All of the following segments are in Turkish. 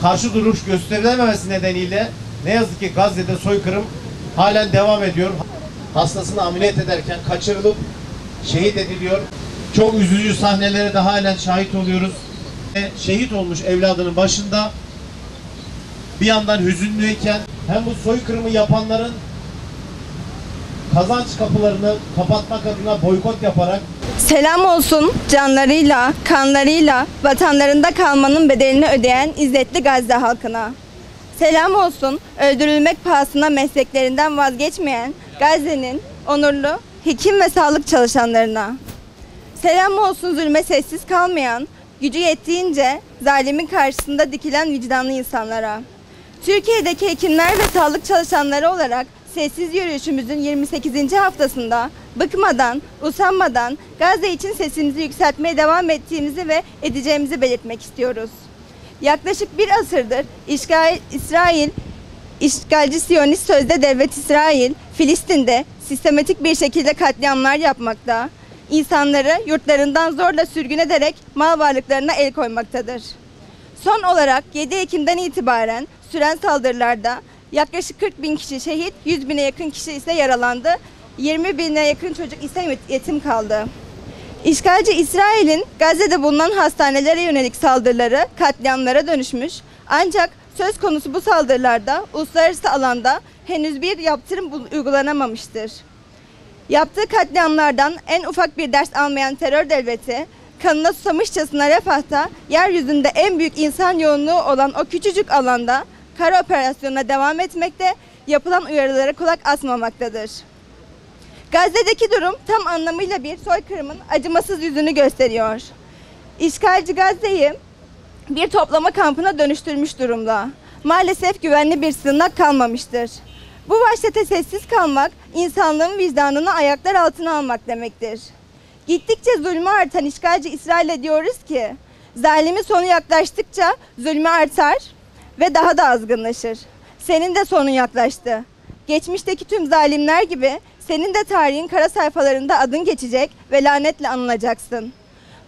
Karşı duruş gösterilememesi nedeniyle ne yazık ki Gazze'de soykırım halen devam ediyor. Hastasını ameliyat ederken kaçırılıp şehit ediliyor. Çok üzücü sahnelere de halen şahit oluyoruz. Şehit olmuş evladının başında bir yandan hüzünlüyken hem bu soykırımı yapanların kazanç kapılarını kapatmak adına boykot yaparak selam olsun canlarıyla, kanlarıyla vatanlarında kalmanın bedelini ödeyen izzetli Gazze halkına. Selam olsun öldürülmek pahasına mesleklerinden vazgeçmeyen Gazze'nin onurlu hekim ve sağlık çalışanlarına. Selam olsun zulme sessiz kalmayan, gücü yettiğince zalimin karşısında dikilen vicdanlı insanlara. Türkiye'deki hekimler ve sağlık çalışanları olarak sessiz yürüyüşümüzün 28. haftasında bıkmadan, usanmadan Gazze için sesimizi yükseltmeye devam ettiğimizi ve edeceğimizi belirtmek istiyoruz. Yaklaşık bir asırdır işgalci Siyonist sözde devlet İsrail, Filistin'de sistematik bir şekilde katliamlar yapmakta, insanları yurtlarından zorla sürgün ederek mal varlıklarına el koymaktadır. Son olarak 7 Ekim'den itibaren süren saldırılarda yaklaşık 40.000 kişi şehit, 100.000'e yakın kişi ise yaralandı, 20.000'e yakın çocuk ise yetim kaldı. İşgalci İsrail'in Gazze'de bulunan hastanelere yönelik saldırıları katliamlara dönüşmüş, ancak söz konusu bu saldırılarda uluslararası alanda henüz bir yaptırım uygulanamamıştır. Yaptığı katliamlardan en ufak bir ders almayan terör devleti, kanına susamışçasına Refah'ta yeryüzünde en büyük insan yoğunluğu olan o küçücük alanda kara operasyonuna devam etmekte, yapılan uyarılara kulak asmamaktadır. Gazze'deki durum tam anlamıyla bir soykırımın acımasız yüzünü gösteriyor. İşgalci Gazze'yi bir toplama kampına dönüştürmüş durumda. Maalesef güvenli bir sığınak kalmamıştır. Bu vahşete sessiz kalmak, insanlığın vicdanını ayaklar altına almak demektir. Gittikçe zulmü artan işgalci İsrail'e diyoruz ki, zalimin sonu yaklaştıkça zulmü artar ve daha da azgınlaşır. Senin de sonun yaklaştı. Geçmişteki tüm zalimler gibi senin de tarihin kara sayfalarında adın geçecek ve lanetle anılacaksın.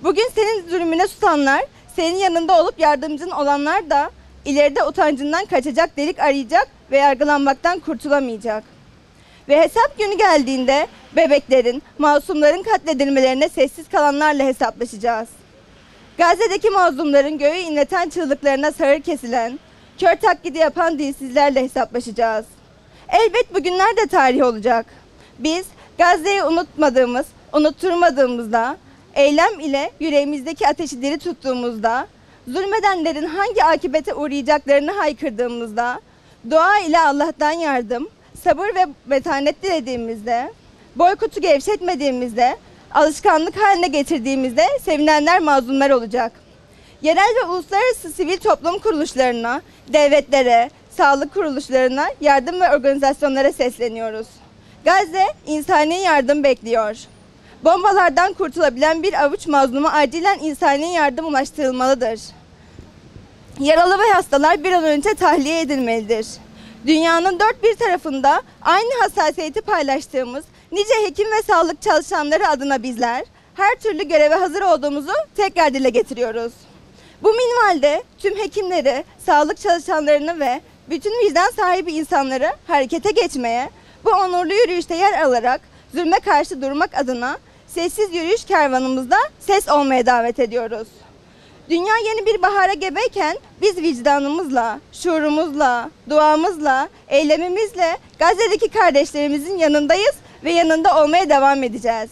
Bugün senin zulmüne susanlar, senin yanında olup yardımcın olanlar da ileride utancından kaçacak delik arayacak ve yargılanmaktan kurtulamayacak. Ve hesap günü geldiğinde bebeklerin, masumların katledilmelerine sessiz kalanlarla hesaplaşacağız. Gazze'deki mazlumların göğü inleten çığlıklarına sağır kesilen, kör taklidi yapan dilsizlerle hesaplaşacağız. Elbet bugünler de tarih olacak. Biz Gazze'yi unutturmadığımızda, eylem ile yüreğimizdeki ateşi diri tuttuğumuzda, zulmedenlerin hangi akibete uğrayacaklarını haykırdığımızda, dua ile Allah'tan yardım, sabır ve metanet dilediğimizde, boykotu gevşetmediğimizde, alışkanlık haline getirdiğimizde sevinenler mazlumlar olacak. Yerel ve uluslararası sivil toplum kuruluşlarına, devletlere, sağlık kuruluşlarına, yardım ve organizasyonlara sesleniyoruz. Gazze insani yardım bekliyor. Bombalardan kurtulabilen bir avuç mazluma acilen insani yardım ulaştırılmalıdır. Yaralı ve hastalar bir an önce tahliye edilmelidir. Dünyanın dört bir tarafında aynı hassasiyeti paylaştığımız nice hekim ve sağlık çalışanları adına bizler her türlü göreve hazır olduğumuzu tekrar dile getiriyoruz. Bu minvalde tüm hekimleri, sağlık çalışanlarını ve bütün vicdan sahibi insanları harekete geçmeye, bu onurlu yürüyüşte yer alarak zulme karşı durmak adına sessiz yürüyüş kervanımızda ses olmaya davet ediyoruz. Dünya yeni bir bahara gebeyken biz vicdanımızla, şuurumuzla, duamızla, eylemimizle Gazze'deki kardeşlerimizin yanındayız ve yanında olmaya devam edeceğiz.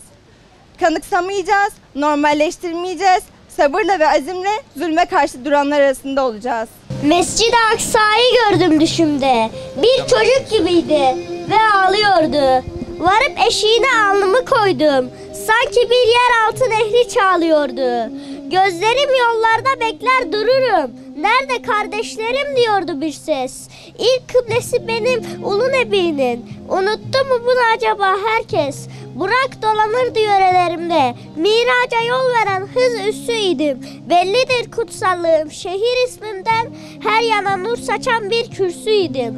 Kanıksamayacağız, normalleştirmeyeceğiz, sabırla ve azimle zulme karşı duranlar arasında olacağız. Mescid-i Aksa'yı gördüm düşümde. Bir çocuk gibiydi ve ağlıyordu. Varıp eşiğine alnımı koydum. Sanki bir yeraltı nehri çağlıyordu. Gözlerim yollarda bekler dururum. Nerede kardeşlerim diyordu bir ses. İlk kıblesi benim ulu nebinin. Unuttu mu bunu acaba herkes? Burak dolanırdı yörelerimde. Miraca yol veren hız üssüydim. Bellidir kutsallığım. Şehir ismimden her yana nur saçan bir kürsüydim.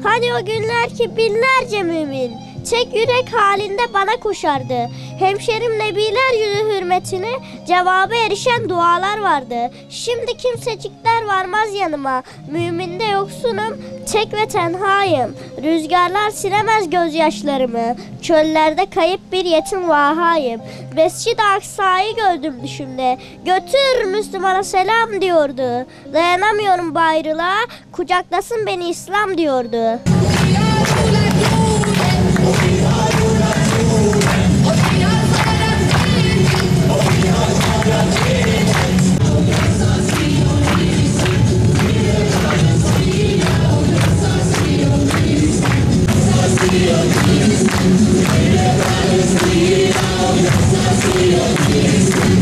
Hani o günler ki binlerce mümin tek yürek halinde bana koşardı. Hemşerim nebiler yüzü hürmetine cevabı erişen dualar vardı. Şimdi kimsecikler varmaz yanıma. Müminde yoksunum, tek ve tenhayım. Rüzgarlar silemez gözyaşlarımı. Çöllerde kayıp bir yetim vahayım. Mescid-i Aksa'yı gördüm düşümde. Götür Müslümana selam diyordu. Dayanamıyorum bu ayrılığa, kucaklasın beni İslam diyordu.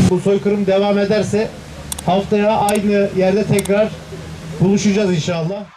Bu soykırım devam ederse haftaya aynı yerde tekrar buluşacağız inşallah.